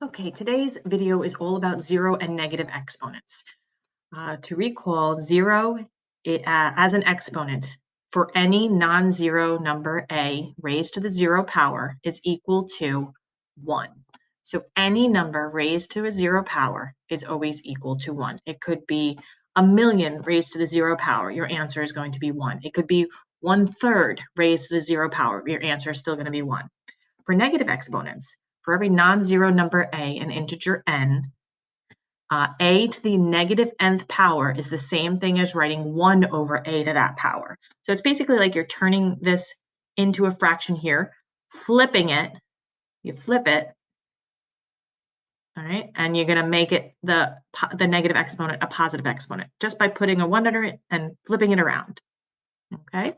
Okay, today's video is all about zero and negative exponents. To recall, as an exponent for any non-zero number a raised to the zero power is equal to 1. So any number raised to a zero power is always equal to 1. It could be a million raised to the zero power. Your answer is going to be 1. It could be 1/3 raised to the zero power. Your answer is still going to be 1. For negative exponents, for every non-zero number a and integer n, a to the negative nth power is the same thing as writing 1 over a to that power. So it's basically like you're turning this into a fraction here, flipping it. You flip it, all right, and you're going to make it the negative exponent a positive exponent just by putting a 1 under it and flipping it around. Okay,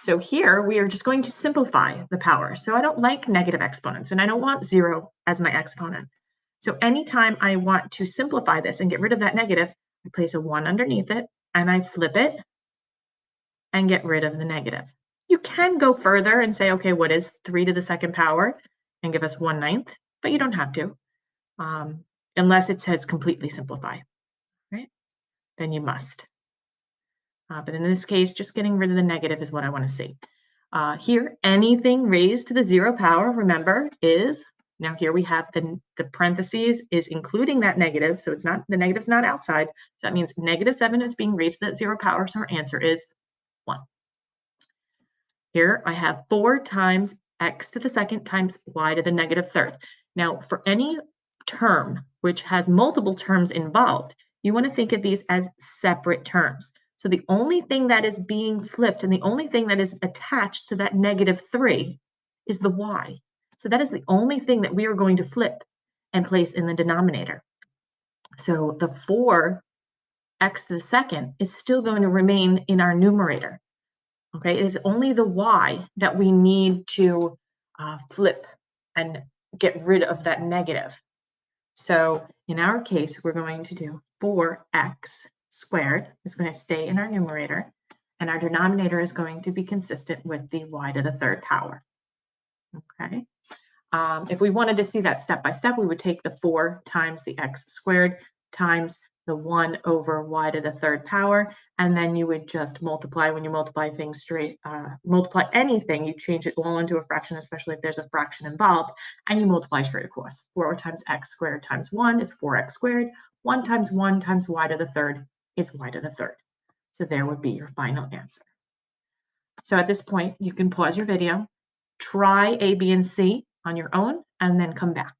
so here we are just going to simplify the power. So I don't like negative exponents and I don't want 0 as my exponent. So anytime I want to simplify this and get rid of that negative, I place a 1 underneath it and I flip it and get rid of the negative. You can go further and say, okay, what is 3 to the second power and give us 1/9, but you don't have to, unless it says completely simplify, right? Then you must. But in this case, just getting rid of the negative is what I want to see. Here, anything raised to the zero power, remember, is, now here we have the parentheses is including that negative, so it's not, the negative's not outside, so that means -7 is being raised to that zero power, so our answer is 1. Here I have 4 times x to the second times y to the -3rd. Now, for any term which has multiple terms involved, you want to think of these as separate terms. So the only thing that is being flipped and the only thing that is attached to that -3 is the y. So that is the only thing that we are going to flip and place in the denominator. So the 4x to the second is still going to remain in our numerator. Okay, it is only the y that we need to flip and get rid of that negative. So in our case, we're going to do 4x squared is going to stay in our numerator, and our denominator is going to be consistent with the y to the third power. Okay. If we wanted to see that step by step, we would take the 4 times the x squared times the 1 over y to the third power, and then you would just multiply. When you multiply things straight, multiply anything, you change it all into a fraction, especially if there's a fraction involved, and you multiply straight across. 4 times x squared times 1 is 4x squared. 1 times y to the third is y to the third. So there would be your final answer. So at this point, you can pause your video, try A, B, and C on your own, and then come back.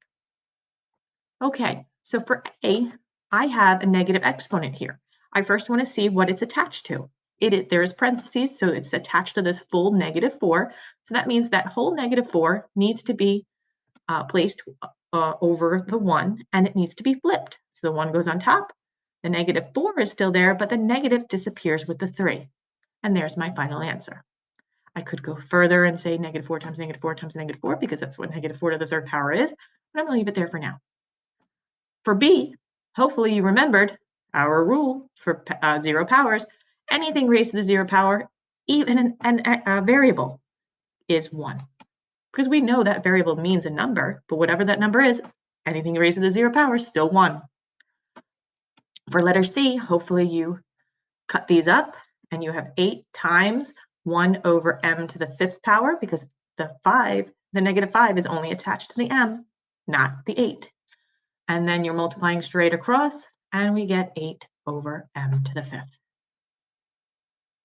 Okay, so for A, I have a negative exponent here. I first want to see what it's attached to. There is parentheses, so it's attached to this full -4. So that means that whole -4 needs to be placed over the 1, and it needs to be flipped. So the 1 goes on top, the -4 is still there, but the negative disappears with the 3. And there's my final answer. I could go further and say -4 times -4 times -4, because that's what -4 to the third power is, but I'm going to leave it there for now. For B, hopefully you remembered our rule for zero powers. Anything raised to the zero power, even a variable, is 1. Because we know that variable means a number, but whatever that number is, anything raised to the zero power is still 1. For letter C, hopefully you cut these up and you have 8 times 1 over m to the 5th power, because the -5 is only attached to the m, not the 8. And then you're multiplying straight across, and we get 8 over m to the 5th.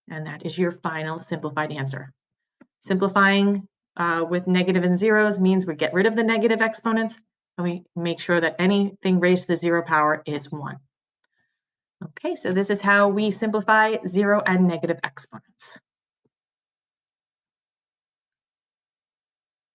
And that is your final simplified answer. Simplifying with negative and zeros means we get rid of the negative exponents, and we make sure that anything raised to the zero power is 1. Okay, so this is how we simplify zero and negative exponents.